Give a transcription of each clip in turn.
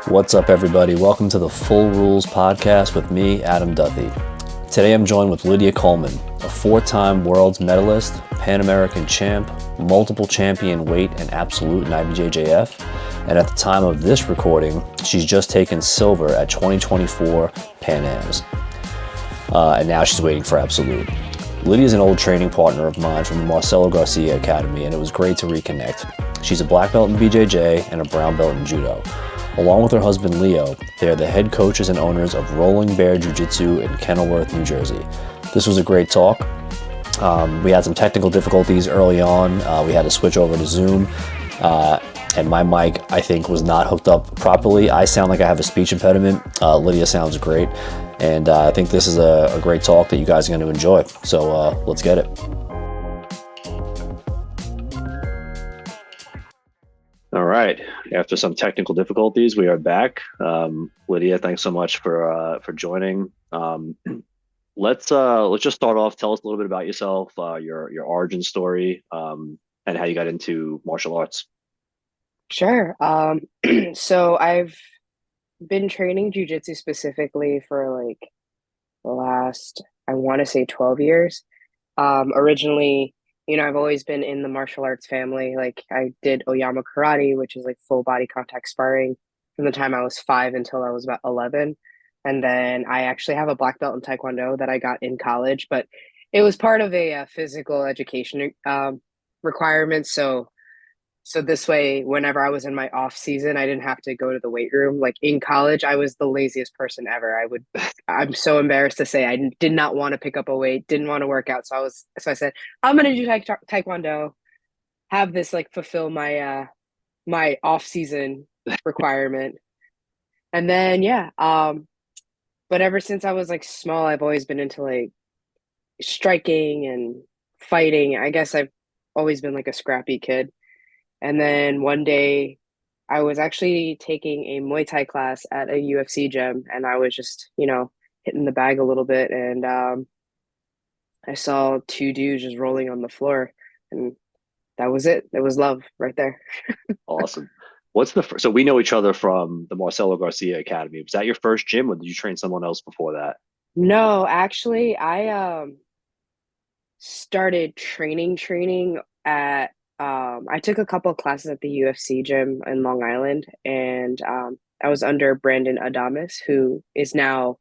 What's up, everybody? Welcome to the Full Rules Podcast with me, Adam Duthie. Today I'm joined with Lydia Coleman, a four-time world's medalist, Pan American champ, multiple champion weight and absolute in IBJJF, and at the time of this recording, she's just taken silver at 2024 Pan Ams. And now she's waiting for absolute. Lydia is an old training partner of mine from the Marcelo Garcia Academy, and it was great to reconnect. She's a black belt in BJJ and a brown belt in Judo. Along with her husband, Leo, they are the head coaches and owners of Rolling Bear Jiu-Jitsu in Kenilworth, New Jersey. This was a great talk. We had some technical difficulties early on. We had to switch over to Zoom, and my mic, I think, was not hooked up properly. I sound like I have a speech impediment. Lydia sounds great, and I think this is a great talk that you guys are going to enjoy. So let's get it. All right. After some technical difficulties, we are back. Lydia, thanks so much for joining. Let's just start off. Tell us a little bit about yourself, your origin story, and how you got into martial arts. Sure. So I've been training jiu-jitsu specifically for like the last, I want to say 12 years. Originally, I've always been in the martial arts family. Like I did Oyama karate, which is like full body contact sparring from the time I was 5 until I was about 11. And then I actually have a black belt in Taekwondo that I got in college, but it was part of a physical education requirement. So this way, whenever I was in my off season, I didn't have to go to the weight room. Like in college, I was the laziest person ever. I'm so embarrassed to say I did not want to pick up a weight, didn't want to work out. So I said, I'm going to do Taekwondo, have this like fulfill my off season requirement. And then, yeah. But ever since I was like small, I've always been into like striking and fighting. I guess I've always been like a scrappy kid. And then one day I was actually taking a Muay Thai class at a UFC gym, and I was just, hitting the bag a little bit. And I saw two dudes just rolling on the floor, and that was it. It was love right there. Awesome. So we know each other from the Marcelo Garcia Academy. Was that your first gym, or did you train someone else before that? No, actually, I started training at I took a couple of classes at the UFC gym in Long Island, and I was under Brandon Adamus, who is now,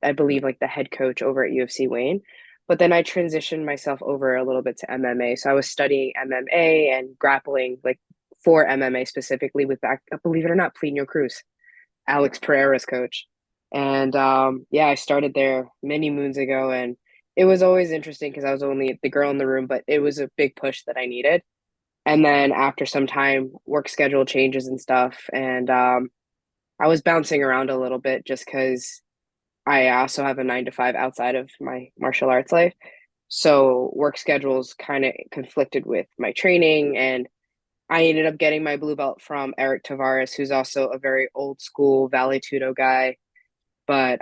I believe, like the head coach over at UFC Wayne. But then I transitioned myself over a little bit to MMA. So I was studying MMA and grappling, like for MMA specifically, with that, believe it or not, Plinio Cruz, Alex Pereira's coach. And yeah, I started there many moons ago, and it was always interesting because I was only the girl in the room, but it was a big push that I needed. And then after some time, work schedule changes and stuff, and I was bouncing around a little bit just because I also have a 9 to 5 outside of my martial arts life. So work schedules kind of conflicted with my training, and I ended up getting my blue belt from Eric Tavares, who's also a very old school Vale Tudo guy. But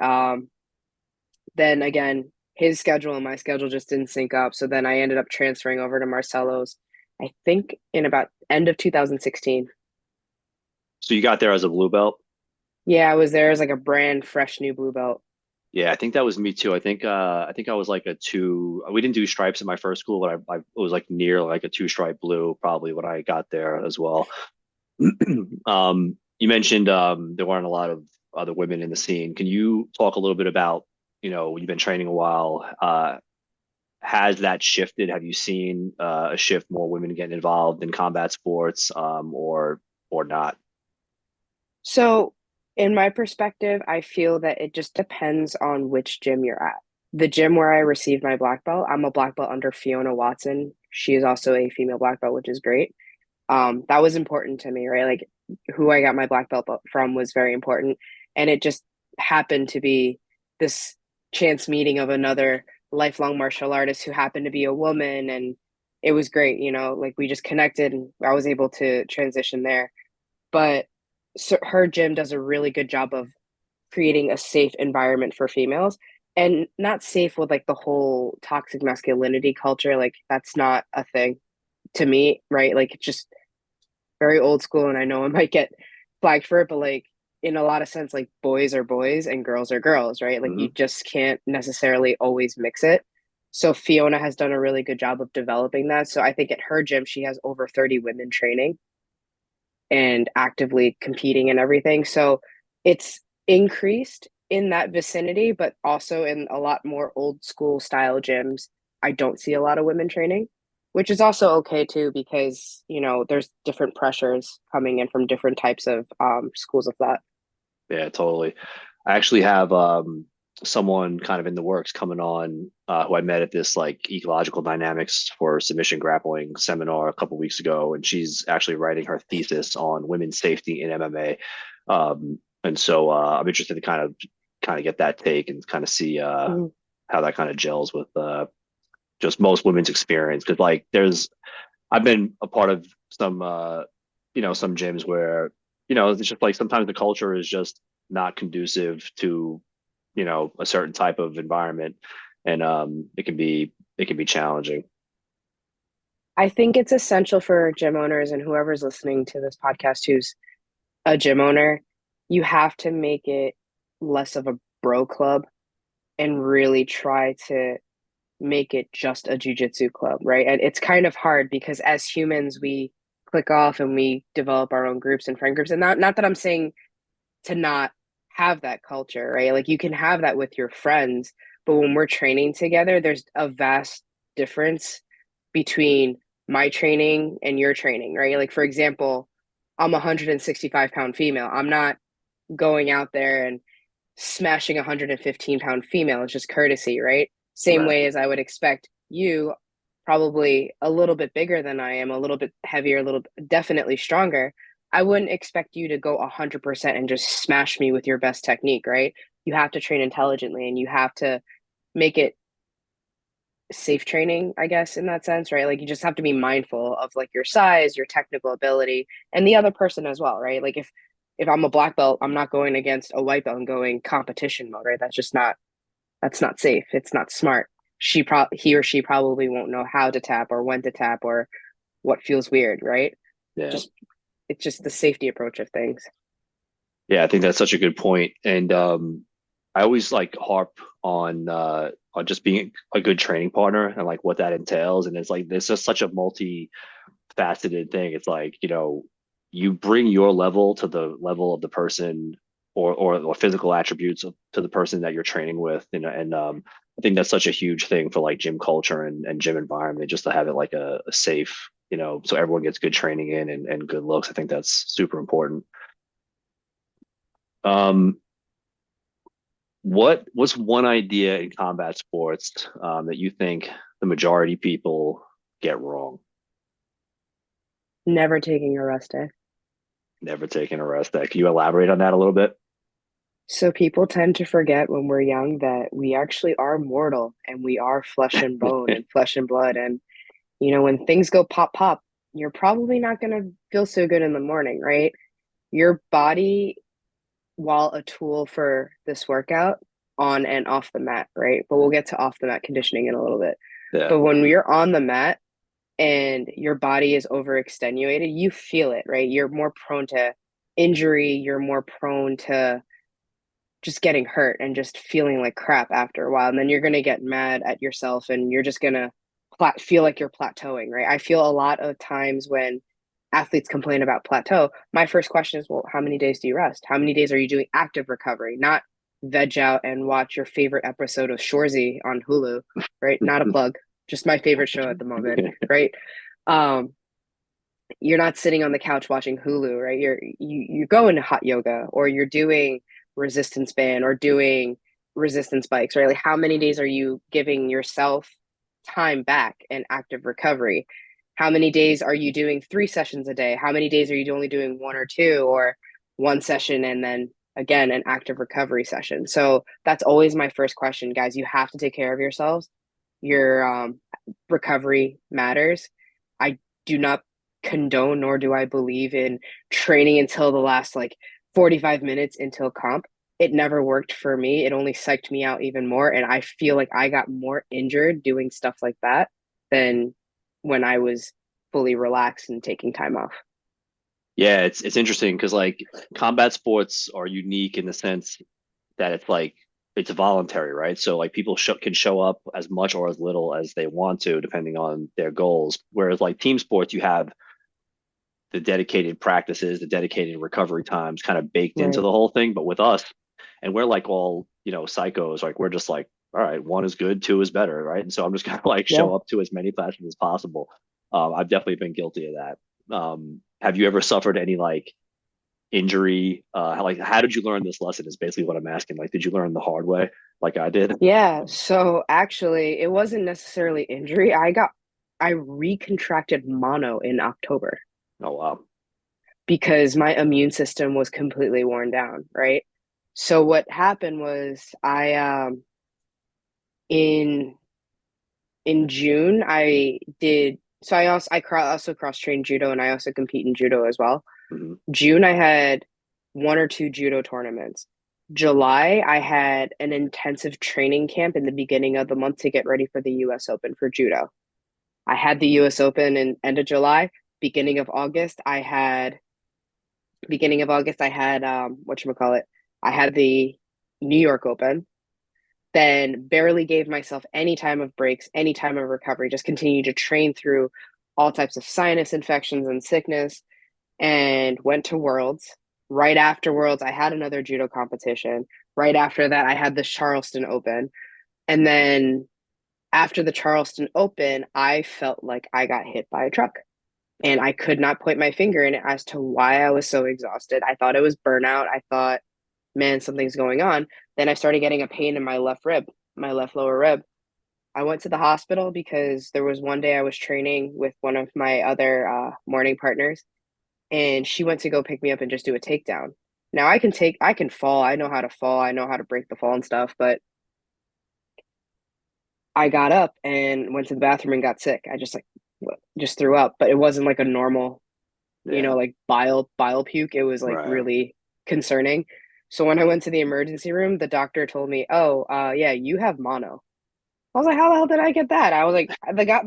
then again, his schedule and my schedule just didn't sync up. So then I ended up transferring over to Marcelo's, I think in about end of 2016. So you got there as a blue belt? Yeah, I was there as like a brand fresh new blue belt. Yeah, I think that was me too. I think I was like a two. We didn't do stripes in my first school, but I was like near like a two-stripe blue probably when I got there as well. You mentioned there weren't a lot of other women in the scene. Can you talk a little bit about, you've been training a while. Has that shifted? Have you seen a shift, more women getting involved in combat sports, or not? So, in my perspective, I feel that it just depends on which gym you're at. The gym where I received my black belt, I'm a black belt under Fiona Watson. She is also a female black belt, which is great. That was important to me, right? Like who I got my black belt from was very important. And it just happened to be this chance meeting of another lifelong martial artist who happened to be a woman. And it was great, like we just connected and I was able to transition there. But so her gym does a really good job of creating a safe environment for females, and not safe with like the whole toxic masculinity culture. Like that's not a thing to me, right? Like it's just very old school, and I know I might get flagged for it, but like in a lot of sense, like boys are boys and girls are girls, right? Like you Hmm. just can't necessarily always mix it. So Fiona has done a really good job of developing that. So I think at her gym, she has over 30 women training and actively competing and everything. So it's increased in that vicinity, but also in a lot more old school style gyms. I don't see a lot of women training, which is also okay too, because, there's different pressures coming in from different types of schools of thought. Yeah, totally. I actually have someone kind of in the works coming on who I met at this like ecological dynamics for submission grappling seminar a couple weeks ago, and she's actually writing her thesis on women's safety in MMA. And so I'm interested to kind of get that take and kind of see Mhm. how that kind of gels with just most women's experience. Because like I've been a part of some some gyms where it's just like sometimes the culture is just not conducive to a certain type of environment, and it can be challenging. I think it's essential for gym owners and whoever's listening to this podcast who's a gym owner, you have to make it less of a bro club and really try to make it just a jujitsu club, right? And it's kind of hard because as humans, we click off and we develop our own groups and friend groups. And not that I'm saying to not have that culture, right? Like you can have that with your friends, but when we're training together, there's a vast difference between my training and your training, right? Like for example, I'm a 165-pound female. I'm not going out there and smashing a 115-pound female. It's just courtesy, right? Same Right. way as I would expect you, probably a little bit bigger than I am, a little bit heavier, a little definitely stronger. I wouldn't expect you to go 100% and just smash me with your best technique, right? You have to train intelligently and you have to make it safe training, I guess, in that sense, right? Like you just have to be mindful of like your size, your technical ability, and the other person as well, right? Like if I'm a black belt, I'm not going against a white belt and going competition mode, right? That's not safe. It's not smart. He or she probably won't know how to tap or when to tap or what feels weird, right? Yeah. Just it's just the safety approach of things. Yeah, I think that's such a good point. And I always like harp on just being a good training partner and like what that entails. And it's like this is such a multi-faceted thing. It's like, you bring your level to the level of the person or physical attributes to the person that you're training with. And I think that's such a huge thing for like gym culture and gym environment, just to have it like a safe, so everyone gets good training in and good looks. I think that's super important. Um, what's one idea in combat sports that you think the majority people get wrong? Never taking a rest day. Never taking a rest day. Can you elaborate on that a little bit? So people tend to forget when we're young that we actually are mortal and we are flesh and bone and flesh and blood. And when things go pop pop, you're probably not going to feel so good in the morning, right? Your body, while a tool for this workout, on and off the mat, right? But we'll get to off the mat conditioning in a little bit. Yeah. But when you're on the mat and your body is overextenuated, you feel it, right? You're more prone to injury, you're more prone to just getting hurt and just feeling like crap after a while. And then you're going to get mad at yourself and you're just going to feel like you're plateauing, right? I feel a lot of times when athletes complain about plateau, my first question is, well, how many days do you rest? How many days are you doing active recovery? Not veg out and watch your favorite episode of Shorzy on Hulu, right? Not a plug, just my favorite show at the moment, right? Um, you're not sitting on the couch watching Hulu, right? You're going to hot yoga or you're doing resistance band or doing resistance bikes, right? Like how many days are you giving yourself time back and active recovery? How many days are you doing 3 sessions a day? How many days are you only doing one or two or one session and then again an active recovery session? So that's always my first question, guys. You have to take care of yourselves. Your recovery matters. I do not condone nor do I believe in training until the last like 45 minutes until comp. It never worked for me. It only psyched me out even more. And I feel like I got more injured doing stuff like that than when I was fully relaxed and taking time off. Yeah, it's interesting because like combat sports are unique in the sense that it's like it's voluntary, right? So like people can show up as much or as little as they want to, depending on their goals. Whereas like team sports, you have the dedicated practices, the dedicated recovery times kind of baked into Right. the whole thing. But with us, and we're like all, psychos, like we're just like, all right, one is good, two is better, right? And so I'm just gonna like Yeah. show up to as many classes as possible. I've definitely been guilty of that. Have you ever suffered any like injury? How did you learn this lesson? Is basically what I'm asking. Like, did you learn the hard way, like I did? Yeah. So actually, it wasn't necessarily injury. I recontracted mono in October Oh wow. because my immune system was completely worn down, right? So what happened was in in June I did so I also cross trained judo and I also compete in judo as well. Hmm. June I had one or two judo tournaments. July I had an intensive training camp in the beginning of the month to get ready for the US Open for judo. I had the US Open in end of July. Beginning of August I had whatchamacallit. I had the New York Open, then barely gave myself any time of breaks, any time of recovery, just continued to train through all types of sinus infections and sickness, and went to Worlds. Right after Worlds, I had another judo competition. Right after that, I had the Charleston Open. And then after the Charleston Open, I felt like I got hit by a truck. And I could not point my finger in it as to why I was so exhausted. I thought it was burnout. I thought, man, something's going on. Then I started getting a pain in my left rib, my left lower rib. I went to the hospital because there was one day I was training with one of my other morning partners, and she went to go pick me up and just do a takedown. Now I can fall. I know how to fall. I know how to break the fall and stuff, but I got up and went to the bathroom and got sick. I just threw up, but it wasn't like a normal, Yeah. like bile puke. It was like Right. really concerning. So when I went to the emergency room, the doctor told me, "Oh, yeah, you have mono." I was like, "How the hell did I get that?" I was like,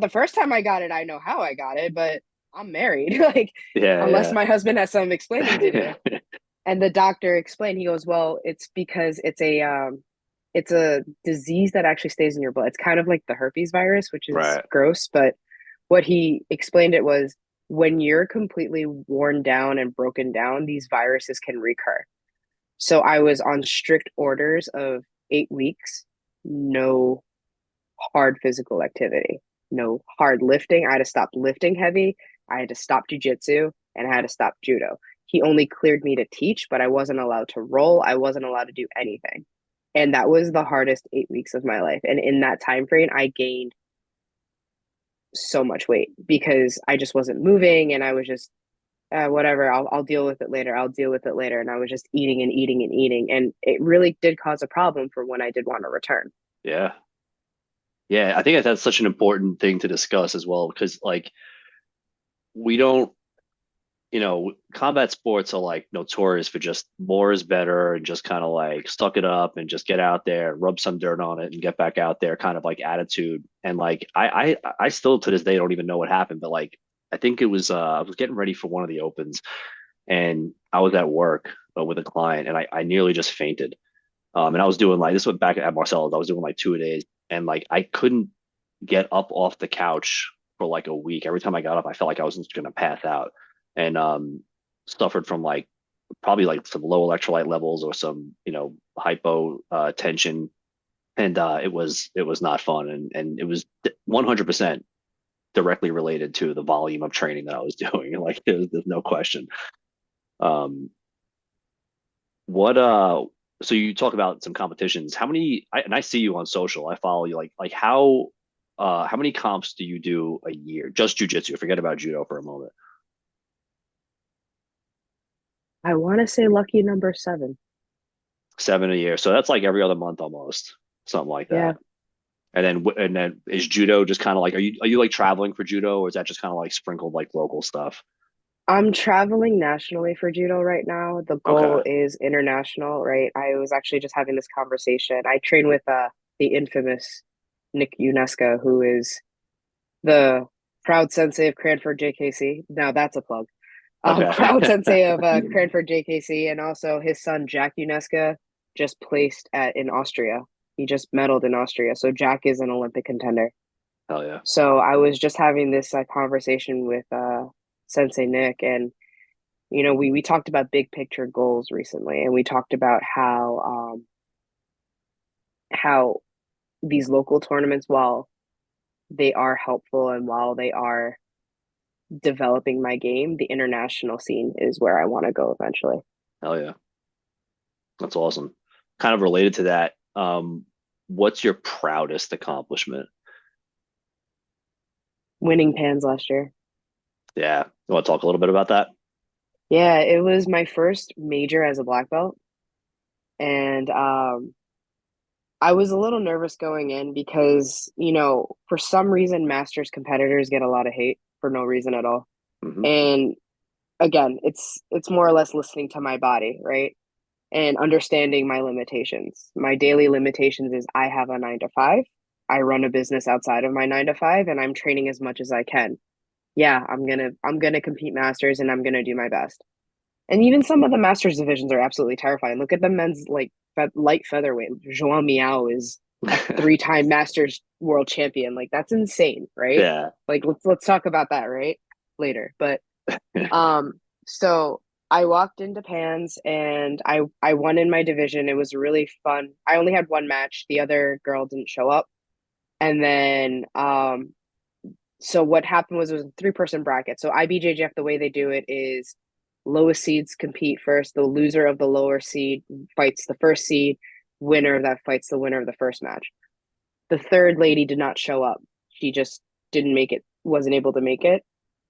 the first time I got it, I know how I got it, but I'm married. Like, unless Yeah. my husband has some explaining to do. Yeah. And the doctor explained, he goes, "Well, it's because it's a disease that actually stays in your blood. It's kind of like the herpes virus, which is Right. gross, but what he explained it was when you're completely worn down and broken down, these viruses can recur." So I was on strict orders of 8 weeks, no hard physical activity, no hard lifting. I had to stop lifting heavy. I had to stop jujitsu and I had to stop judo. He only cleared me to teach, but I wasn't allowed to roll. I wasn't allowed to do anything. And that was the hardest 8 weeks of my life. And in that time frame, I gained so much weight because I just wasn't moving and I was just whatever, I'll deal with it later. I'll deal with it later. And I was just eating and eating and eating. And it really did cause a problem for when I did want to return. Yeah. Yeah. I think that's such an important thing to discuss as well because like we don't, combat sports are like notorious for just more is better and just kind of like suck it up and just get out there, rub some dirt on it and get back out there kind of like attitude. And like I still to this day don't even know what happened, but like I think it was I was getting ready for one of the opens and I was at work with a client and I nearly just fainted. And I was doing like this was back at Marcelo's. I was doing like 2 a days and like I couldn't get up off the couch for like a week. Every time I got up, I felt like I was just gonna pass out, and suffered from like probably like some low electrolyte levels or some hypo tension, and it was not fun, and it was 100% directly related to the volume of training that I was doing. Like there's no question. Um, what so you talk about some competitions. How many? And I see you on social. I follow you. Like how many comps do you do a year? Just jujitsu. Forget about judo for a moment. I want to say lucky number 7. 7 a year. So that's like every other month almost, something like Yeah. that. And then is judo just kind of like are you like traveling for judo or is that just kind of like sprinkled like local stuff? I'm traveling nationally for judo right now. The Okay. goal is international, right? I was actually just having this conversation. I train with the infamous Nick UNESCO, who is the proud sensei of Cranford JKC. Now that's a plug. Okay. Proud sensei of Cranford JKC, and also his son Jack UNESCO just placed in Austria. He just medaled in Austria, so Jack is an Olympic contender. Hell yeah. So I was just having this conversation with Sensei Nick, and we talked about big picture goals recently, and we talked about how these local tournaments, while they are helpful and while they are developing my game, the international scene is where I want to go eventually. Hell yeah. That's awesome. Kind of related to that, what's your proudest accomplishment? Winning Pans last year. Yeah. You want to talk a little bit about that? Yeah, it was my first major as a black belt. And I was a little nervous going in because, for some reason, masters competitors get a lot of hate for no reason at all. Hmm. And again, it's more or less listening to my body, right? And understanding my limitations. My daily limitations is I have a 9 to 5. I run a business outside of my 9 to 5, and I'm training as much as I can. Yeah, I'm gonna compete masters, and I'm gonna do my best. And even some of the masters divisions are absolutely terrifying. Look at the men's like light featherweight. Joao Miao is a 3-time masters world champion. Like that's insane, right? Yeah. Like let's talk about that right later. But so I walked into Pans and I won in my division. It was really fun. I only had one match. The other girl didn't show up. And then so what happened was it was a 3-person bracket. So IBJJF, the way they do it is lowest seeds compete first. The loser of the lower seed fights the first seed. Winner of that fights the winner of the first match. The third lady did not show up. She just didn't make it, wasn't able to make it.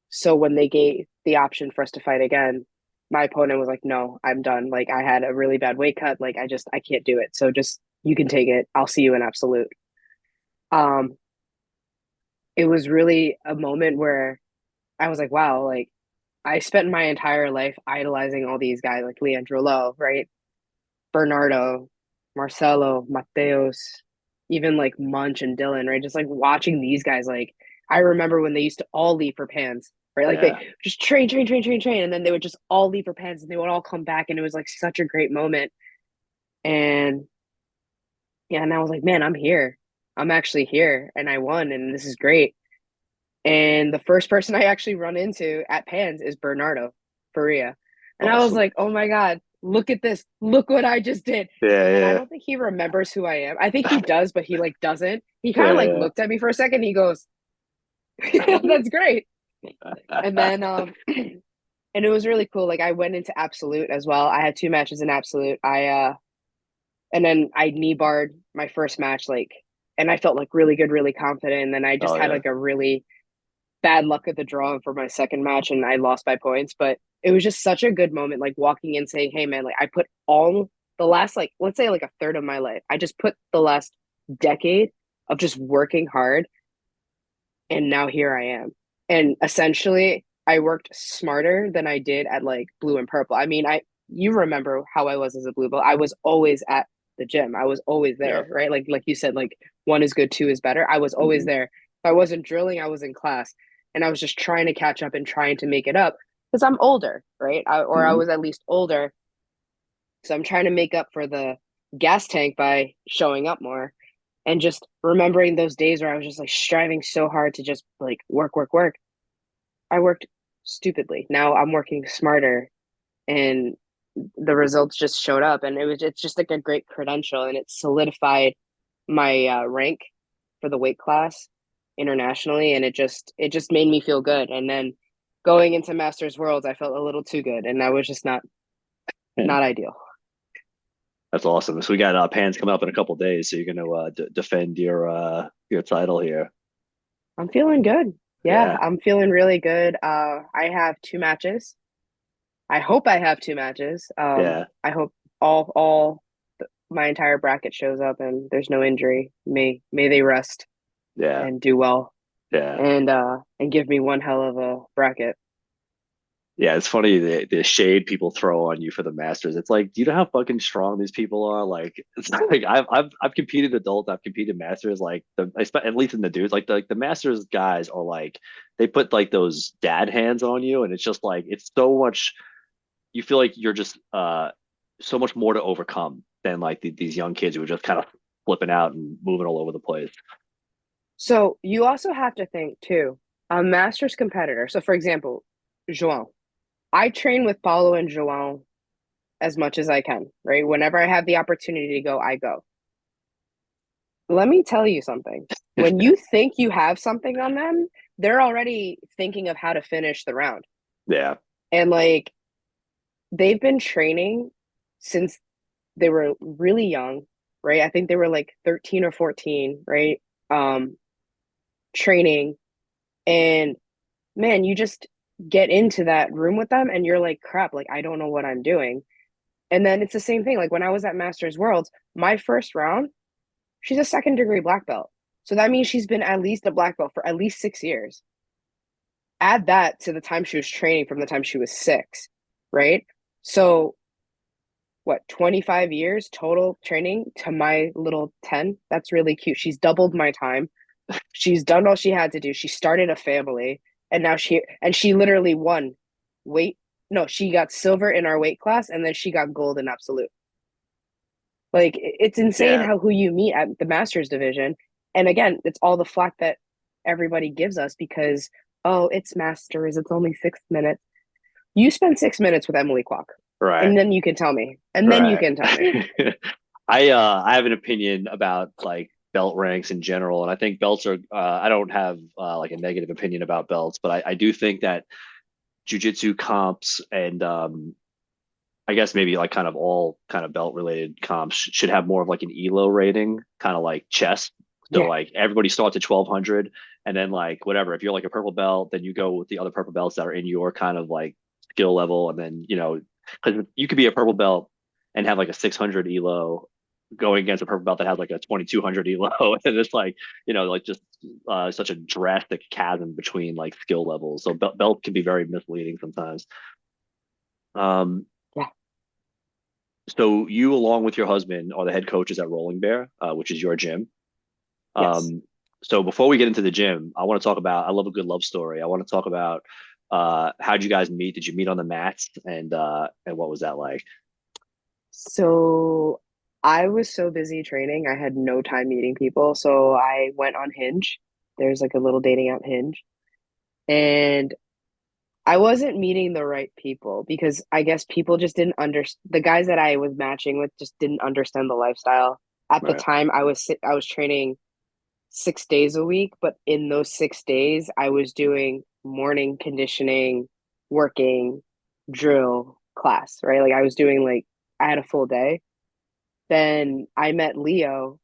So when they gave the option for us to fight again, my opponent was like, no, I'm done. Like I had a really bad weight cut. Like I can't do it. So just, you can take it. I'll see you in absolute. Um, it was really a moment where I was like, wow, like I spent my entire life idolizing all these guys like Leandro Lowe, right? Bernardo, Marcelo, Mateos, even like Munch and Dylan, right? Just like watching these guys, like I remember when they used to all leave for Pans, right? Like they Yeah. just train, train, train, train, train, and then they would just all leave for Pans and they would all come back, and it was like such a great moment. And yeah, and I was like, man, I'm here. I'm actually here, and I won, and this is great. And the first person I actually run into at Pans is Bernardo Faria. And I was Awesome. like, oh my God, look at this. Look what I just did. And I Yeah. don't think he remembers who I am. I think he Yeah. does, but he like doesn't. He kind of like Yeah. looked at me for a second. He goes, that's great. And then and it was really cool. Like I went into Absolute as well. I had 2 matches in Absolute. And then I knee barred my first match, like, and I felt like really good, really confident. And then I just Oh had yeah. like a really bad luck at the draw for my second match, and I lost by points. But it was just such a good moment, like walking in saying, hey man, like I put all the last, like, let's say like a third of my life, I just put the last decade of just working hard, and now here I am. And essentially I worked smarter than I did at like blue and purple. I mean, you remember how I was as a blue belt. I was always at the gym. I was always Yeah. there, right? Like you said, like one is good, two is better. I was always Hmm. there. If I wasn't drilling, I was in class, and I was just trying to catch up and trying to make it up because I'm older, right? Or I Hmm. was at least older. So I'm trying to make up for the gas tank by showing up more and just remembering those days where I was just like striving so hard to just like work, work, work. I worked stupidly. Now I'm working smarter, and the results just showed up, and it's just like a great credential, and it solidified my rank for the weight class internationally, and it just made me feel good. And then going into Masters Worlds, I felt a little too good, and that was just not ideal. That's awesome. So we got Pans coming up in a couple days, so you're going to defend your title here. I'm feeling good. Yeah, Yeah. I'm feeling really good. I have 2 matches. I hope I have 2 matches. Yeah. I hope all my entire bracket shows up and there's no injury. May they rest Yeah. and do well, Yeah. and give me one hell of a bracket. Yeah, it's funny the shade people throw on you for the masters. It's like, do you know how fucking strong these people are? Like, it's like I've competed adult, I've competed masters. Like at least in the dudes, like the masters guys are like they put like those dad hands on you, and it's just like it's so much. You feel like you're just so much more to overcome than like these young kids who are just kind of flipping out and moving all over the place. So you also have to think too, a master's competitor. So for example, João. I train with Paulo and João as much as I can, right? Whenever I have the opportunity to go, I go. Let me tell you something. When you think you have something on them, they're already thinking of how to finish the round. Yeah, And like they've been training since they were really young, right? I think they were like 13 or 14, right? Um, training. And man, you just get into that room with them and you're like, crap, like I don't know what I'm doing. And then it's the same thing. Like when I was at Masters Worlds, my first round, she's a second degree black belt. So that means she's been at least a black belt for at least 6 years. Add that to the time she was training from the time she was six, right? So what, 25 years total training to my little 10? That's really cute. She's doubled my time. She's done all she had to do. She started a family and now she literally won weight. No, she got silver in our weight class and then she got gold in absolute. Like it's insane yeah, how who you meet at the masters division. And again, it's all the flack that everybody gives us because oh, it's masters, it's only 6 minutes. You spend 6 minutes with Emily Kwok, right. and then you can tell me. And then you Right. can tell me. I have an opinion about like belt ranks in general, and I think belts are. I don't have like a negative opinion about belts, but I do think that jujitsu comps and I guess maybe like kind of all kind of belt related comps should have more of like an ELO rating, kind of like chess. So Yeah. like everybody starts at 1200, and then like whatever. If you're like a purple belt, then you go with the other purple belts that are in your kind of like skill level, and then because you could be a purple belt and have like a 600 ELO going against a purple belt that has like a 2200 ELO, and it's like like just such a drastic chasm between like skill levels. So belt can be very misleading sometimes. Um, Yeah. so you, along with your husband, are the head coaches at Rolling Bear, which is your gym. Yes. Um, so before we get into the gym, I want to talk about. I love a good love story. I want to talk about how'd you guys meet? Did you meet on the mats, and what was that like? So I was so busy training, I had no time meeting people. So I went on Hinge. There's like a little dating app Hinge. And I wasn't meeting the right people because I guess people just didn't understand the guys that I was matching with just didn't understand the lifestyle. At the Right, time I was training 6 days a week, but in those 6 days I was doing morning conditioning, working, drill, class, right? Like I was doing like I had a full day. Then I met Leo,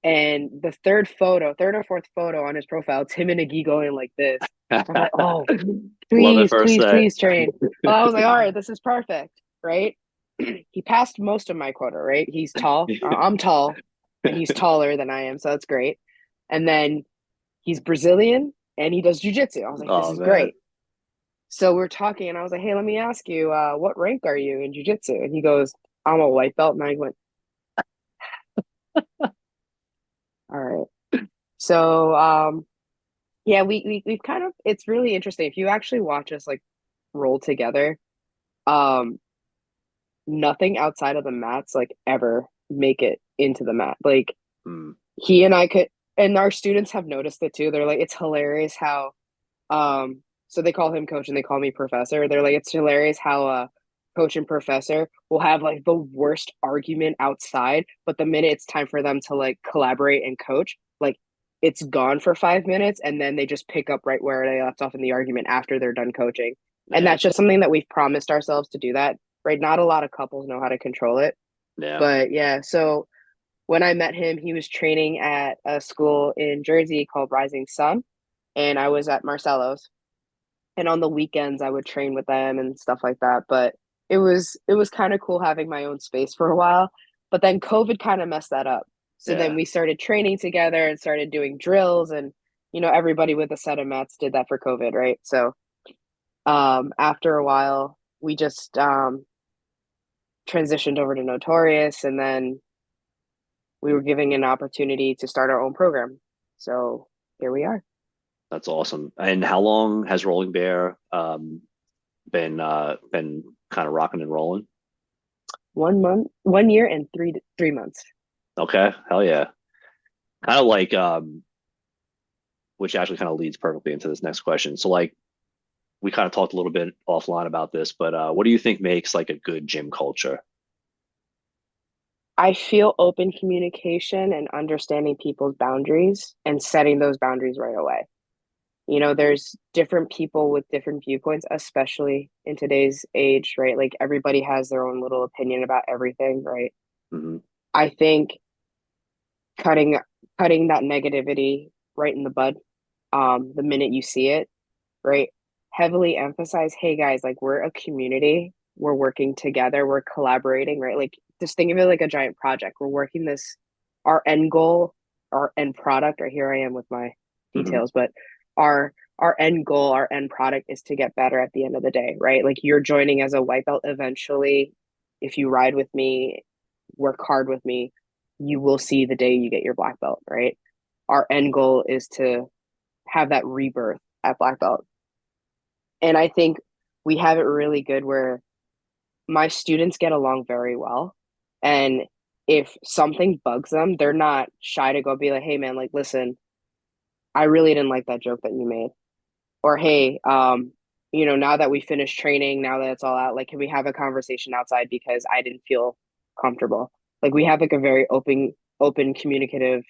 and the third or fourth photo on his profile, it's him and a gi going like this. I'm like, oh, love it please, first please, sight. please train. Well, I was like, all right, this is perfect, right? He passed most of my quota, right? He's tall. I'm tall, and he's taller than I am, so that's great. And then he's Brazilian and he does jujitsu. I was like, this Oh is man, great. So we're talking, and I was like, hey, let me ask you, what rank are you in jujitsu? And he goes, I'm a white belt. And I went, all right. So yeah, we've kind of it's really interesting. If you actually watch us like roll together, um, nothing outside of the mats like ever make it into the mat. Like hmm. he and I could and our students have noticed it too. They're like, it's hilarious how so they call him coach and they call me professor. They're like, it's hilarious how coach and professor will have like the worst argument outside, but the minute it's time for them to like collaborate and coach, like it's gone for 5 minutes and then they just pick up right where they left off in the argument after they're done coaching. And Yeah, that's just something that we've promised ourselves to do that, right? Not a lot of couples know how to control it. yeah, But yeah, so when I met him, he was training at a school in Jersey called Rising Sun, and I was at Marcelo's, and on the weekends I would train with them and stuff like that. But it was kind of cool having my own space for a while. But then COVID kind of messed that up. So then yeah. we started training together and started doing drills, and everybody with a set of mats did that for COVID, right? So After a while, we just transitioned over to Notorious, and then we were giving an opportunity to start our own program. So here we are. That's awesome. And how long has Rolling Bear been kind of rocking and rolling? 1 month, 1 year, and 3 months. Okay, hell yeah. Kind of like which actually kind of leads perfectly into this next question. So like we kind of talked a little bit offline about this, but what do you think makes like a good gym culture? I feel open communication and understanding people's boundaries and setting those boundaries right away. There's different people with different viewpoints, especially in today's age, right? Like everybody has their own little opinion about everything, right? Hmm. I think cutting cutting that negativity right in the bud, the minute you see it, right? Heavily emphasize, hey guys, like we're a community, we're working together, we're collaborating, right? Like just think of it like a giant project. We're working this, our end goal, our end product, or here I am with my Hmm. details, but our end goal, our end product is to get better at the end of the day, right? Like you're joining as a white belt eventually. If you ride with me, work hard with me, you will see the day you get your black belt, right? Our end goal is to have that rebirth at black belt. And I think we have it really good where my students get along very well. And if something bugs them, they're not shy to go be like, hey man, like listen, I really didn't like that joke that you made. Or hey, now that we finished training, now that it's all out, like can we have a conversation outside because I didn't feel comfortable. Like we have like a very open communicative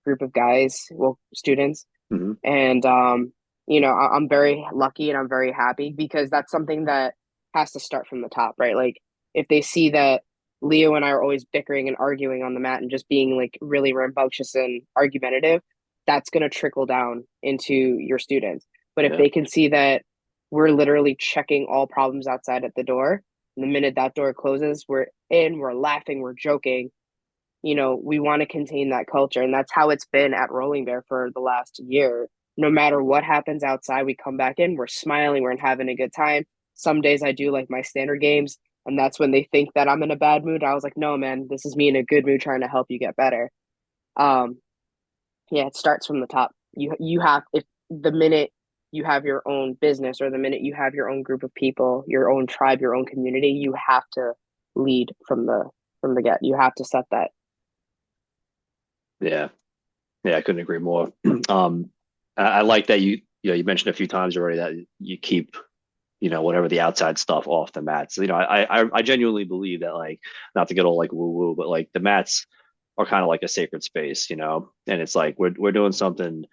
group of guys, well, students. Hmm. And I'm very lucky and I'm very happy because that's something that has to start from the top, right? Like if they see that Leo and I are always bickering and arguing on the mat and just being like really rambunctious and argumentative, that's going to trickle down into your students. But if Yeah. they can see that we're literally checking all problems outside at the door, and the minute that door closes, we're in, we're laughing, we're joking. We want to contain that culture. And that's how it's been at Rolling Bear for the last year. No matter what happens outside, we come back in, we're smiling, we're having a good time. Some days I do like my standard games, and that's when they think that I'm in a bad mood. I was like, no, man, this is me in a good mood trying to help you get better. Um, yeah, it starts from the top. You have if the minute you have your own business or the minute you have your own group of people, your own tribe, your own community, you have to lead from the get. You have to set that. Yeah. Yeah, I couldn't agree more. Um, I like that you mentioned a few times already that you keep whatever the outside stuff off the mats. I genuinely believe that like not to get all like woo woo, but like the mats are kind of like a sacred space, and it's like we're doing something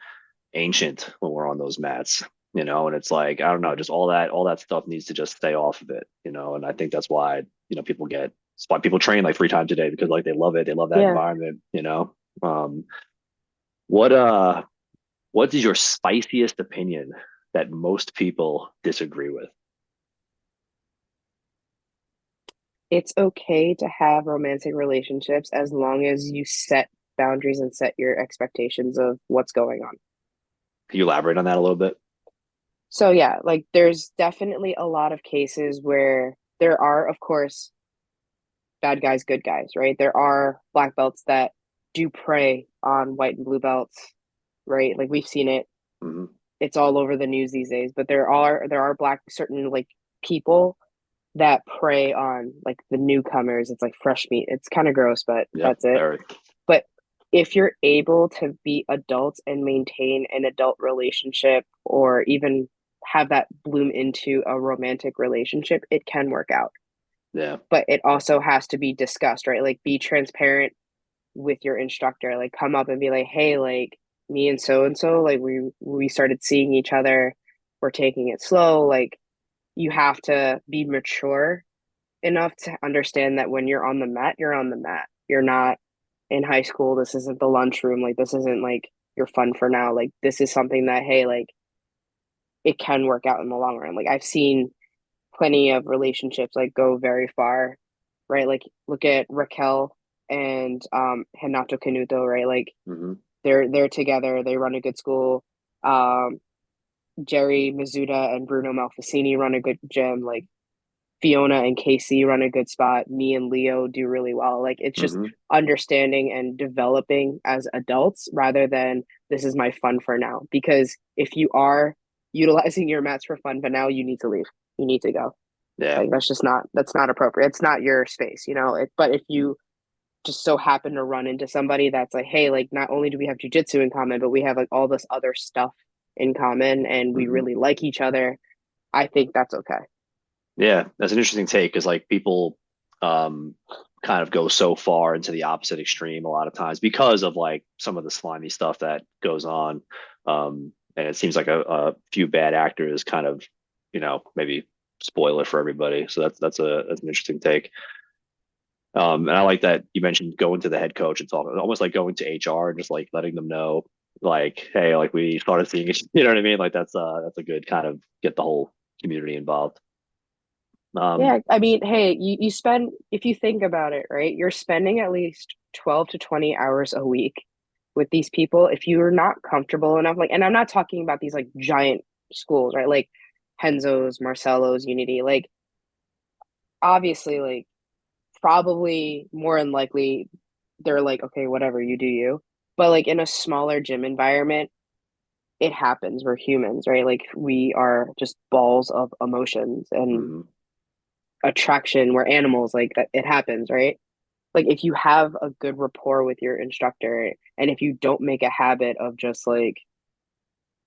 ancient when we're on those mats, and it's like I don't know, just all that stuff needs to just stay off of it, and I think that's why it's why people train like 3 times a day because like they love it, they love that Yeah. environment. Um, what what is your spiciest opinion that most people disagree with? It's okay to have romantic relationships as long as you set boundaries and set your expectations of what's going on. Can you elaborate on that a little bit? So yeah, like there's definitely a lot of cases where there are, of course, bad guys, good guys, right? There are black belts that do prey on white and blue belts, right? Like we've seen it. Hmm. It's all over the news these days, but there are black certain like people that prey on like the newcomers. It's like fresh meat. It's kind of gross, but Yep, that's it. very. But if you're able to be adults and maintain an adult relationship or even have that bloom into a romantic relationship, it can work out. Yeah. But it also has to be discussed, right? Like be transparent with your instructor. Like come up and be like, hey, like me and so, like we started seeing each other. We're taking it slow. Like you have to be mature enough to understand that when you're on the mat, you're on the mat. You're not in high school. This isn't the lunchroom. Like this isn't like your fun for now. Like this is something that hey, like it can work out in the long run. Like I've seen plenty of relationships like go very far, right? Like look at Raquel and Renato Canuto, right? Like Hmm. they're together. They run a good school. Um, Jerry Mizuta and Bruno Malfacini run a good gym. Like Fiona and Casey run a good spot. Me and Leo do really well. Like it's just Hmm. understanding and developing as adults rather than this is my fun for now. Because if you are utilizing your mats for fun, but now you need to leave. You need to go. Yeah. Like that's not appropriate. It's not your space, you know. But if you just so happen to run into somebody that's like, hey, like not only do we have jujitsu in common, but we have like all this other stuff in common and we Hmm. really like each other, I think that's okay. Yeah, that's an interesting take because like people um kind of go so far into the opposite extreme a lot of times because of like some of the slimy stuff that goes on. And it seems like a few bad actors kind of, maybe spoil it for everybody. So that's an interesting take. And I like that you mentioned going to the head coach and talking, almost like going to HR and just like letting them know, like, hey, like we started seeing it. You know what I mean? Like that's a good kind of get the whole community involved. Um, Yeah, I mean, hey, you spend, if you think about it, right, you're spending at least 12 to 20 hours a week with these people. If you're not comfortable enough, like, and I'm not talking about these like giant schools, right? Like Henzo's, Marcelo's, Unity, like obviously, like probably more than likely they're like, okay, whatever, you do you. But like in a smaller gym environment, it happens. We're humans, right? Like we are just balls of emotions and mhm. attraction. We're animals, like that it happens, right? Like if you have a good rapport with your instructor and if you don't make a habit of just like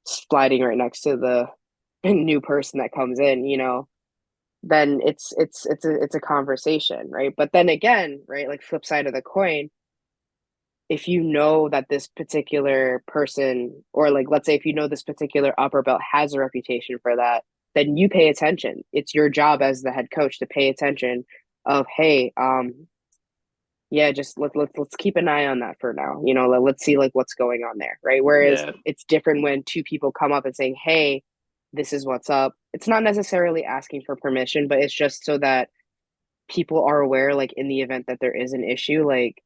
sliding right next to the new person that comes in, you know, then it's a conversation, right? But then again, right, like flip side of the coin, if you know that this particular person, or like let's say if you know this particular upper belt has a reputation for that, then you pay attention. It's your job as the head coach to pay attention of, hey, yeah, just let's keep an eye on that for now. You know, let's see like what's going on there, right? Whereas Yeah, it's different when two people come up and saying, "Hey, this is what's up." It's not necessarily asking for permission, but it's just so that people are aware, like in the event that there is an issue, like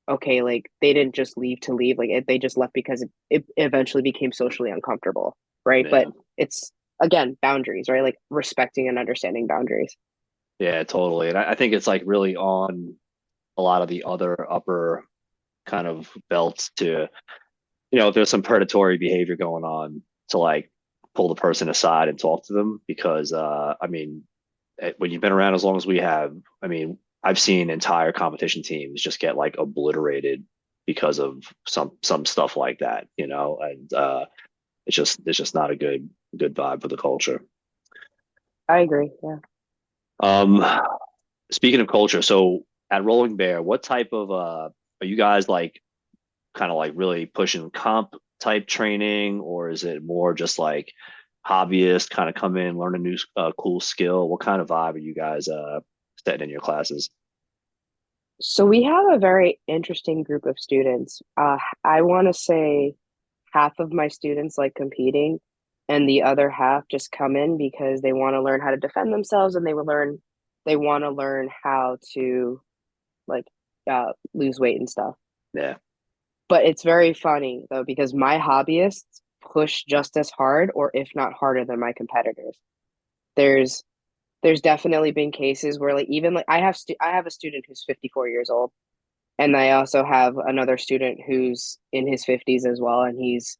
okay, like they didn't just leave to leave, like they just left because it eventually became socially uncomfortable, right? But yeah, it's again boundaries, right? Like respecting and understanding boundaries. yeah, totally. And I think it's like really on a lot of the other upper kind of belts to, if there's some predatory behavior going on, to like pull the person aside and talk to them because I mean, when you've been around as long as we have, I mean, I've seen entire competition teams just get like obliterated because of some stuff like that, and it's just not a good vibe for the culture. I agree. Yeah. Um, Speaking of culture, so at Rolling Bear, what type of are you guys like kind of like really pushing comp type training, or is it more just like hobbyist kind of come in, learn a new cool skill? What kind of vibe are you guys setting in your classes? So we have a very interesting group of students. I want to say half of my students like competing, and the other half just come in because they want to learn how to defend themselves and they want to learn how to like lose weight and stuff. Yeah. But it's very funny though because my hobbyists push just as hard or if not harder than my competitors. There's there's definitely been cases where like even like I have a student who's 54 years old and I also have another student who's in his 50s as well and he's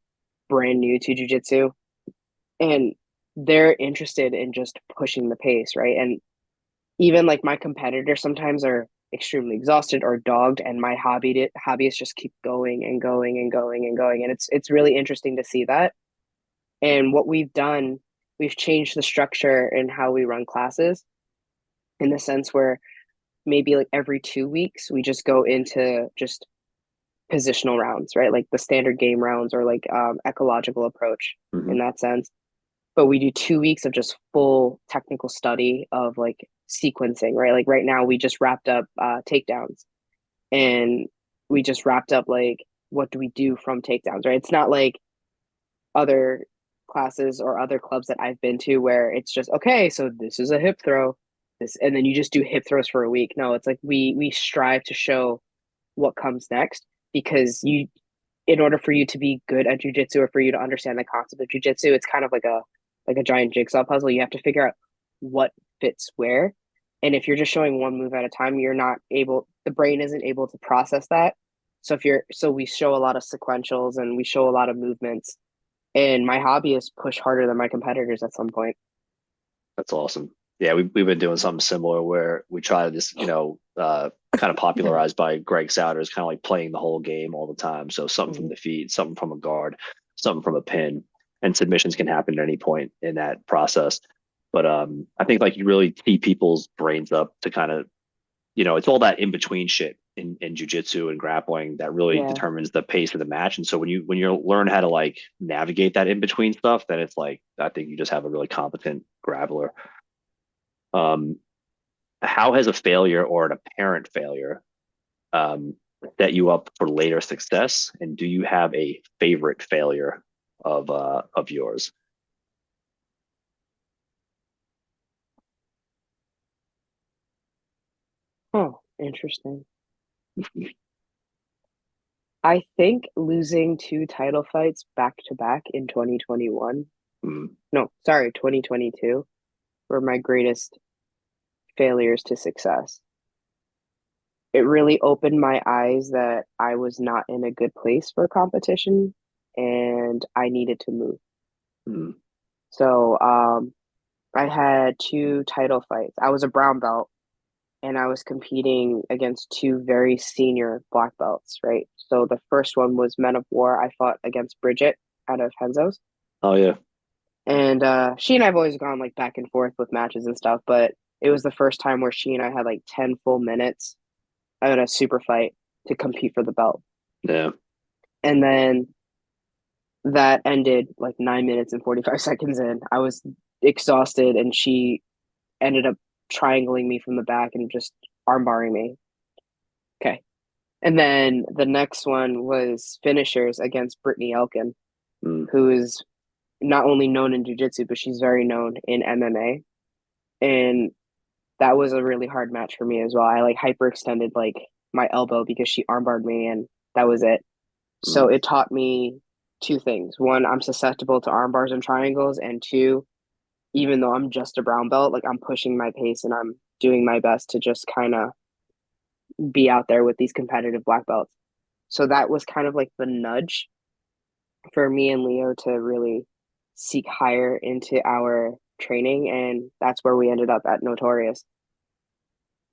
brand new to jujitsu and they're interested in just pushing the pace, right? And even like my competitors sometimes are extremely exhausted or dogged and my hobbyists just keep going and going and going and going and it's really interesting to see that. And what we've done, we've changed the structure in how we run classes in the sense where maybe like every 2 weeks we just go into just positional rounds, right? Like the standard game rounds or like ecological approach Hmm. in that sense. But we do 2 weeks of just full technical study of like sequencing, right? Like right now we just wrapped up takedowns and we just wrapped up like what do we do from takedowns, right? It's not like other classes or other clubs that I've been to where it's just okay, so this is a hip throw, this, and then you just do hip throws for a week. No, it's like we strive to show what comes next because in order for you to be good at jujitsu or for you to understand the concept of jujitsu, it's kind of like a giant jigsaw puzzle. You have to figure out what fits where. And if you're just showing one move at a time, you're not able, the brain isn't able to process that. So we show a lot of sequentials and we show a lot of movements. And my hobby is push harder than my competitors at some point. That's awesome. Yeah, we've been doing something similar where we try to just, kind of popularized by Greg Souders, kind of like playing the whole game all the time. So something from Mhm. the feet, something from a guard, something from a pin, and submissions can happen at any point in that process. But I think like you really tee people's brains up to kind of, it's all that in between shit in jujitsu and grappling that really Yeah. determines the pace of the match. And so when you learn how to like navigate that in between stuff, then it's like I think you just have a really competent grappler. Um, how has a failure or an apparent failure um, set you up for later success? And do you have a favorite failure of yours? Oh, interesting. I think losing two title fights back to back in 2021, Mm, no, sorry, 2022, were my greatest failures to success. It really opened my eyes that I was not in a good place for competition and I needed to move. mm, So, I had two title fights. I was a brown belt and I was competing against two very senior black belts, right? So the first one was Men of War. I fought against Bridget out of Henzo's. oh yeah. And she and I've always gone like back and forth with matches and stuff, but it was the first time where she and I had like 10 full minutes at a super fight to compete for the belt. Yeah. And then that ended like 9 minutes and 45 seconds in. I was exhausted and she ended up triangling me from the back and just armbarring me. Okay. And then the next one was finishers against Brittany Elkin, Mm, who is not only known in jiu-jitsu, but she's very known in MMA. And that was a really hard match for me as well. I like hyperextended like my elbow because she armbarred me and that was it. So mm. it taught me two things. One, I'm susceptible to arm bars and triangles, and two, even though I'm just a brown belt, like I'm pushing my pace and I'm doing my best to just kind of be out there with these competitive black belts. So that was kind of like the nudge for me and Leo to really seek higher into our training, and that's where we ended up at Notorious.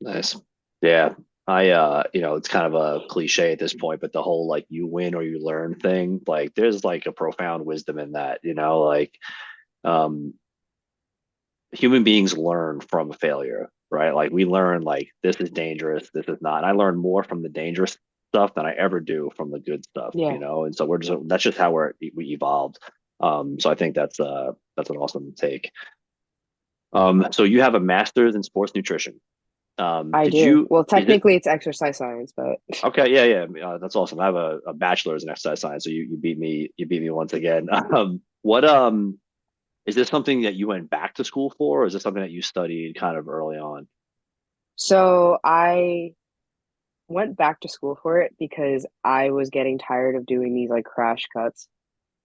Nice. Yeah. It's kind of a cliche at this point, but the whole like you win or you learn thing, like there's like a profound wisdom in that, like um human beings learn from failure, right? Like we learn like this is dangerous, this is not. And I learn more from the dangerous stuff than I ever do from the good stuff, Yeah, and so that's just how we evolved. So I think that's an awesome take. So you have a master's in sports nutrition. I Did do. you Well, is it technically it's exercise science, but okay? Yeah. That's awesome. I have a bachelor's in exercise science, so you beat me once again. What is this something that you went back to school for, or is this something that you studied kind of early on? so I went back to school for it because I was getting tired of doing these like crash cuts.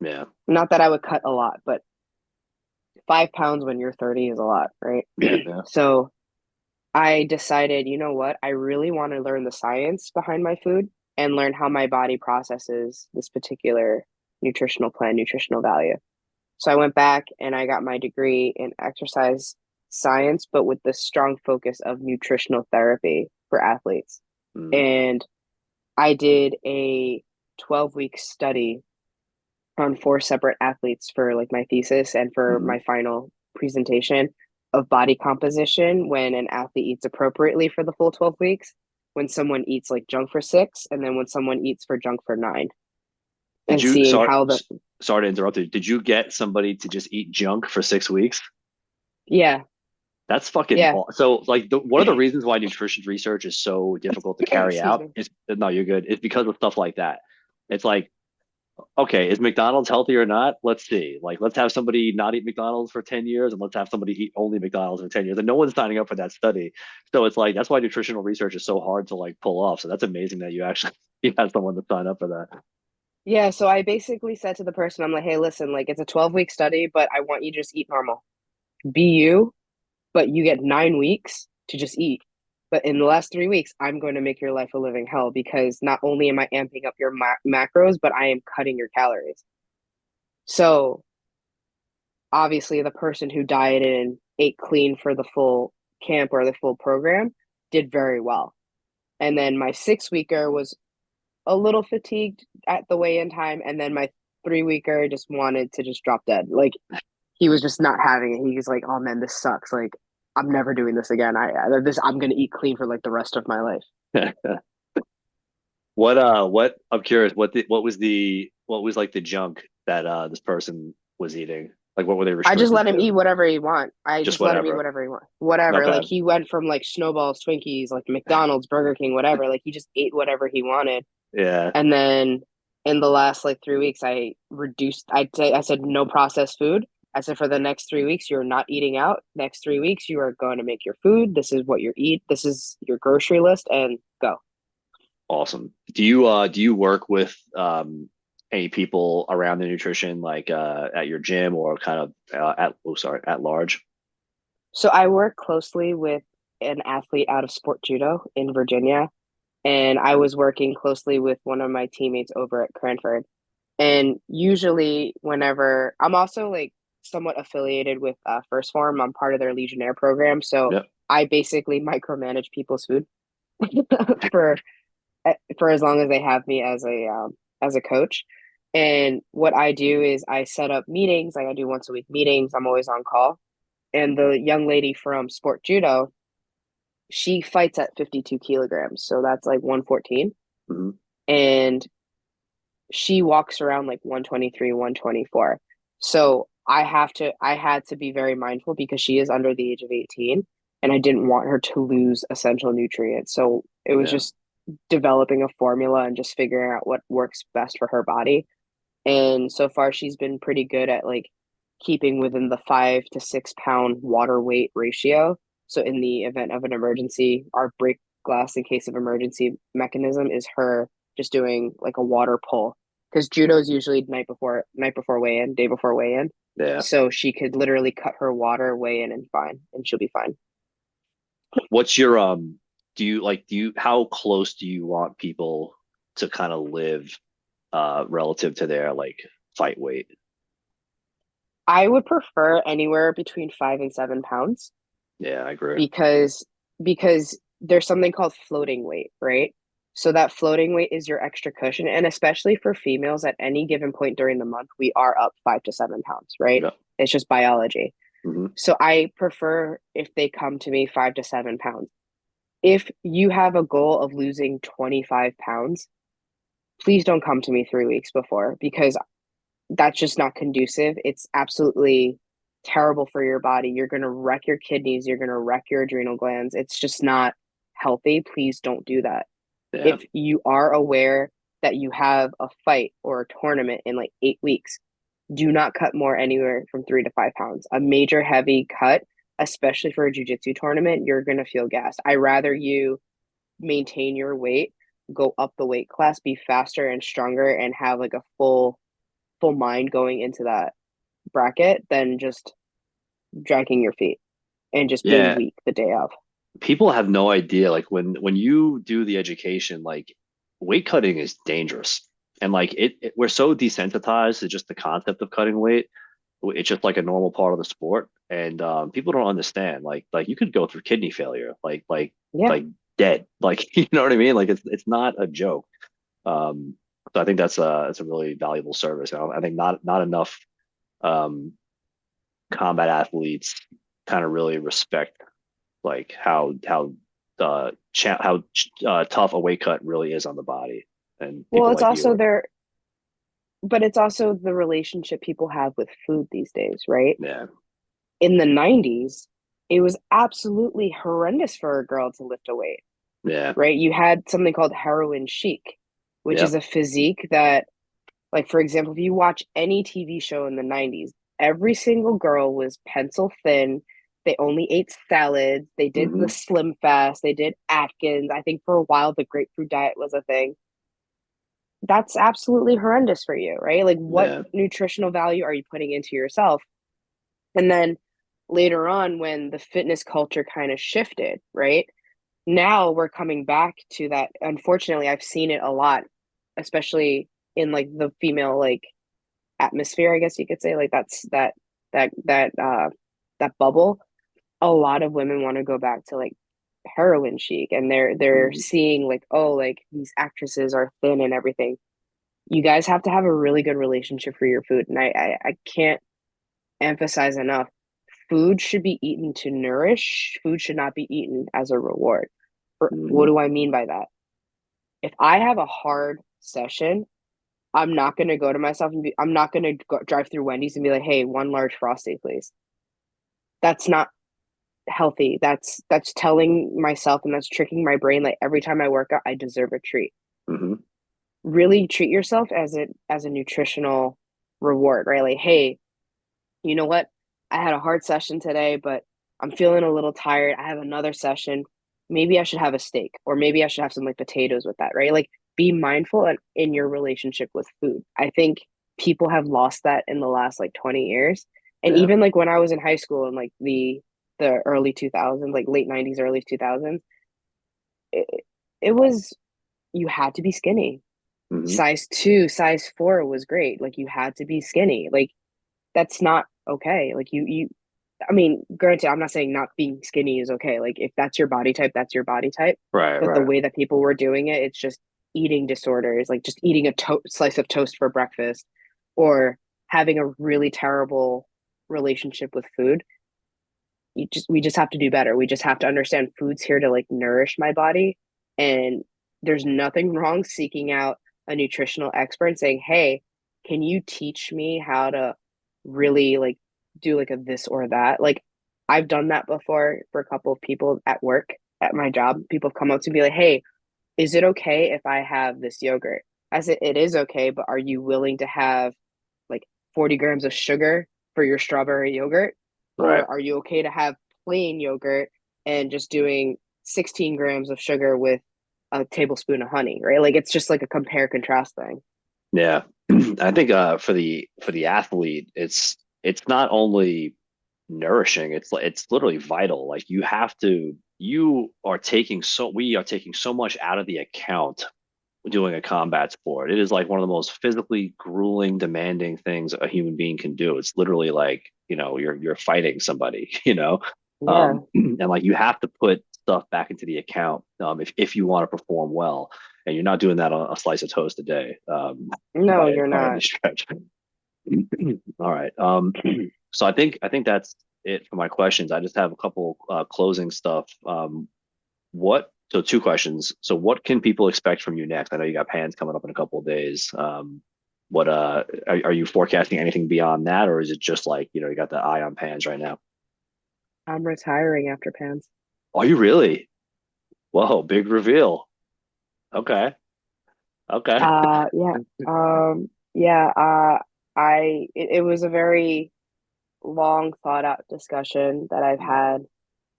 Yeah, Not that I would cut a lot, but 5 pounds when you're 30 is a lot, right? yeah. So I decided, you know what? I really want to learn the science behind my food and learn how my body processes this particular nutritional plan, nutritional value. So I went back and I got my degree in exercise science, but with the strong focus of nutritional therapy for athletes. Mm, And I did a 12-week study on four separate athletes for like my thesis and for mm. my final presentation of body composition when an athlete eats appropriately for the full 12 weeks, when someone eats like junk for six, and then when someone eats for junk for nine, Did and you seeing sorry how the, sorry to interrupt you? Did you get somebody to just eat junk for 6 weeks? yeah, That's fucking yeah, so like one of the reasons why nutrition research is so difficult to carry excuse out me. is no, you're good. It's because of stuff like that. It's like, okay, is McDonald's healthy or not? Let's see. Like, let's have somebody not eat McDonald's for 10 years and let's have somebody eat only McDonald's for 10 years. And no one's signing up for that study. So it's like that's why nutritional research is so hard to like pull off. So that's amazing that you actually you had someone to sign up for that. Yeah, so I basically said to the person, I'm like, hey, listen, like it's a 12-week study, but I want you to just eat normal. Be you, but you get 9 weeks to just eat. But in the last 3 weeks, I'm going to make your life a living hell because not only am I amping up your macros, but I am cutting your calories. So obviously, the person who dieted and ate clean for the full camp or the full program did very well. And then my 6 weeker was a little fatigued at the weigh-in time, and then my 3 weeker just wanted to just drop dead. Like he was just not having it. He was like, "Oh man, this sucks. Like I'm never doing this again. I'm gonna eat clean for like the rest of my life." What I'm curious, what was like the junk that this person was eating? Like what were they I just restricted let him to? eat whatever he want. I Just just let him eat whatever. whatever he want. Whatever. Like Okay. he went from like snowballs, Twinkies, like McDonald's, Burger King, whatever. Like he just ate whatever he wanted. Yeah. And then in the last like 3 weeks, I reduced. I said no processed food. I said for the next 3 weeks, you're not eating out. Next 3 weeks, you are going to make your food. This is what you eat. This is your grocery list, and go. Awesome. Do you work with any people around the nutrition like at your gym or kind of at large? So I work closely with an athlete out of Sport Judo in Virginia, and I was working closely with one of my teammates over at Cranford. And usually, whenever I'm also like somewhat affiliated with First Form, I'm part of their Legionnaire program. So Yep. I basically micromanage people's food for for as long as they have me as a coach. And what I do is I set up meetings. Like I do once a week meetings. I'm always on call. And the young lady from Sport Judo, she fights at 52 kilograms, so that's like 114. Hmm. And she walks around like 123, 124. So I had to be very mindful because she is under the age of 18 and I didn't want her to lose essential nutrients. So it was Yeah. just developing a formula and just figuring out what works best for her body. And so far she's been pretty good at like keeping within the 5 to 6 pound water weight ratio. So in the event of an emergency, our break glass in case of emergency mechanism is her just doing like a water pull because judo is usually night before weigh in, day before weigh in. Yeah. So she could literally cut her water, weigh in, and fine, and she'll be fine. What's your do you how close do you want people to kind of live relative to their like fight weight? I would prefer anywhere between 5 and 7 pounds Yeah, I agree. because there's something called floating weight, right? So that floating weight is your extra cushion, and especially for females at any given point during the month, we are up 5 to 7 pounds, right? Yeah. It's just biology. Hmm. So I prefer if they come to me 5 to 7 pounds. If you have a goal of losing 25 pounds, please don't come to me 3 weeks before because that's just not conducive. It's absolutely terrible for your body. You're going to wreck your kidneys. You're going to wreck your adrenal glands. It's just not healthy. Please don't do that. Yeah. If you are aware that you have a fight or a tournament in like 8 weeks, do not cut more anywhere from 3 to 5 pounds. A major heavy cut, especially for a jujitsu tournament, you're going to feel gassed. I rather you maintain your weight, go up the weight class, be faster and stronger, and have like a full mind going into that bracket than just dragging your feet and just being Yeah. weak the day of. People have no idea like when you do the education like weight cutting is dangerous and like we're so desensitized to just the concept of cutting weight. It's just like a normal part of the sport and people don't understand like you could go through kidney failure Yeah. like dead like you know what I mean like it's not a joke. um so I think that's a really valuable service. I think not enough um combat athletes kind of really respect like how tough a weight cut really is on the body, and Well, people it's like you also are. there, but it's also the relationship people have with food these days, right? Yeah, In the 90s, it was absolutely horrendous for a girl to lift a weight, yeah, right? You had something called heroin chic, which yeah. is a physique that, like, for example, if you watch any TV show in the 90s, every single girl was pencil thin. They only ate salads. They did the Hmm. Slim Fast. They did Atkins. I think for a while the grapefruit diet was a thing. that's absolutely horrendous for you, right? Like, what Yeah. nutritional value are you putting into yourself? And then later on, when the fitness culture kind of shifted, right? Now we're coming back to that. Unfortunately, I've seen it a lot, especially in like the female like atmosphere, I guess you could say. Like that's that bubble. A lot of women want to go back to like heroin chic, and they're Mhm. seeing like, oh, like these actresses are thin and everything. You guys have to have a really good relationship for your food, and I can't emphasize enough. Food should be eaten to nourish. Food should not be eaten as a reward. What Mhm. do I mean by that? If I have a hard session, I'm not going to go to myself and I'm not going to drive through Wendy's and be like, hey, one large frosty, please. That's not healthy. That's telling myself and that's tricking my brain like every time I work out, I deserve a treat. Mhm. Really treat yourself as a nutritional reward, right? Like, hey, you know what? I had a hard session today, but I'm feeling a little tired. I have another session. Maybe I should have a steak, or maybe I should have some like potatoes with that, right? Like, be mindful in your relationship with food. I think people have lost that in the last like 20 years. And Yeah. even like when I was in high school in like the early 2000s, like late 90s, early 2000s, it, it was you had to be skinny. Mhm. Size 2, size 4 was great. Like you had to be skinny. Like that's not okay. Like you I mean, granted, I'm not saying not being skinny is okay. Like if that's your body type, that's your body type. Right, But the right. way that people were doing it, it's just eating disorders, like just eating a slice of toast for breakfast or having a really terrible relationship with food. We just have to do better. We just have to understand food's here to like nourish my body, and there's nothing wrong seeking out a nutritional expert and saying, "Hey, can you teach me how to really like do like a this or that?" Like I've done that before for a couple of people at work at my job. People have come up to me like, "Hey, is it okay if I have this yogurt?" I said, "It is okay, but are you willing to have like 40 grams of sugar for your strawberry yogurt? Right. Or are you okay to have plain yogurt and just doing 16 grams of sugar with a tablespoon of honey, right? Like it's just like a compare contrast thing. Yeah. I think for the athlete, it's not only nourishing, it's literally vital. Like we are taking so much out of the account doing a combat sport. It is like one of the most physically grueling, demanding things a human being can do. It's literally like, you're fighting somebody, Yeah. and like you have to put stuff back into the account if you want to perform well. And you're not doing that on a slice of toast a day, No, you're by any not. stretch. All right. So I think that's it for my questions. I just have a couple closing stuff. So two questions. So what can people expect from you next? I know you got Pans coming up in a couple of days. What are you forecasting anything beyond that, or is it just like, you got the eye on Pans right now? I'm retiring after Pans. Are you really? Whoa, big reveal. Okay. Okay. Yeah. Yeah, it was a very long thought out discussion that I've had.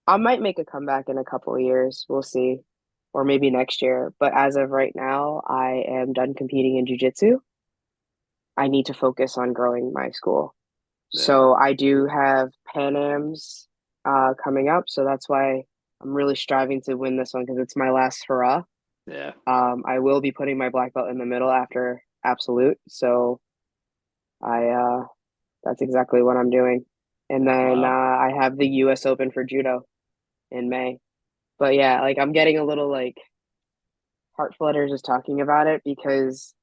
I might make a comeback in a couple of years. We'll see. Or maybe next year. But as of right now, I am done competing in jiu-jitsu. I need to focus on growing my school. Yeah. So I do have Pan Am's coming up. So that's why I'm really striving to win this one because it's my last hurrah. Yeah. I will be putting my black belt in the middle after Absolute. So I that's exactly what I'm doing. And then Wow. I have the US Open for Judo in May. But yeah, like I'm getting a little like heart flutters just talking about it because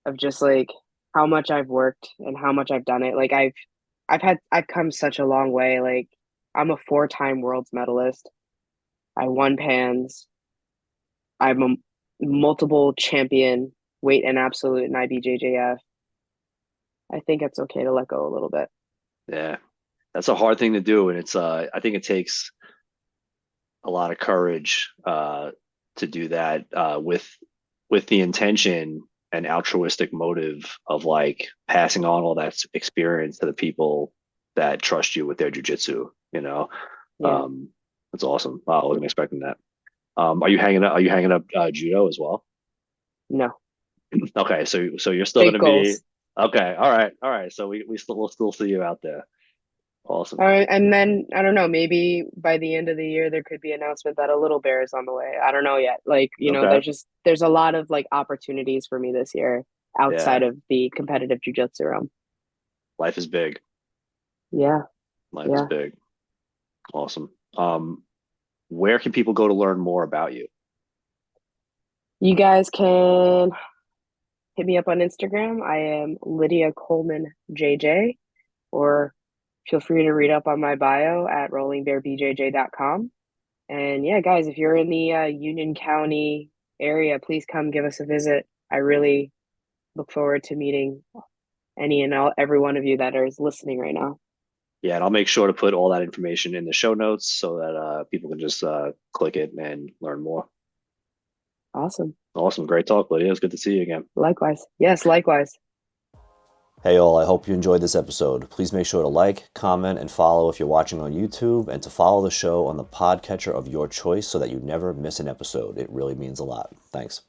of just like how much I've worked and how much I've done it. Like I've come such a long way. Like I'm a four-time world's medalist. I won Pans. I'm a multiple champion, weight and absolute in IBJJF. I think it's okay to let go a little bit. Yeah. That's a hard thing to do, and it's I think it takes a lot of courage to do that with the intention and altruistic motive of like passing on all that experience to the people that trust you with their jujitsu. Yeah. Um, that's awesome. Wow, I wasn't expecting that. Are you hanging up judo as well? No. Okay, so you're still Fake gonna be goals. okay. All right. So we'll still see you out there. Awesome. All right, and then I don't know, maybe by the end of the year there could be announcement that a little bear is on the way. I don't know yet. Like, Okay. there's a lot of like opportunities for me this year outside Yeah. of the competitive jujitsu realm. Life is big. Yeah, Life is yeah. big. Awesome. Where can people go to learn more about you? You guys can hit me up on Instagram. I am Lydia Coleman JJ, or feel free to read up on my bio at rollingbearbjj.com. And yeah, guys, if you're in the Union County area, please come give us a visit. I really look forward to meeting any and every one of you that is listening right now. Yeah, and I'll make sure to put all that information in the show notes so that people can just click it and learn more. Awesome. Awesome. Great talk, Lydia. It was good to see you again. Likewise. Yes, likewise. Hey all, I hope you enjoyed this episode. Please make sure to like, comment, and follow if you're watching on YouTube, and to follow the show on the podcatcher of your choice so that you never miss an episode. It really means a lot. Thanks.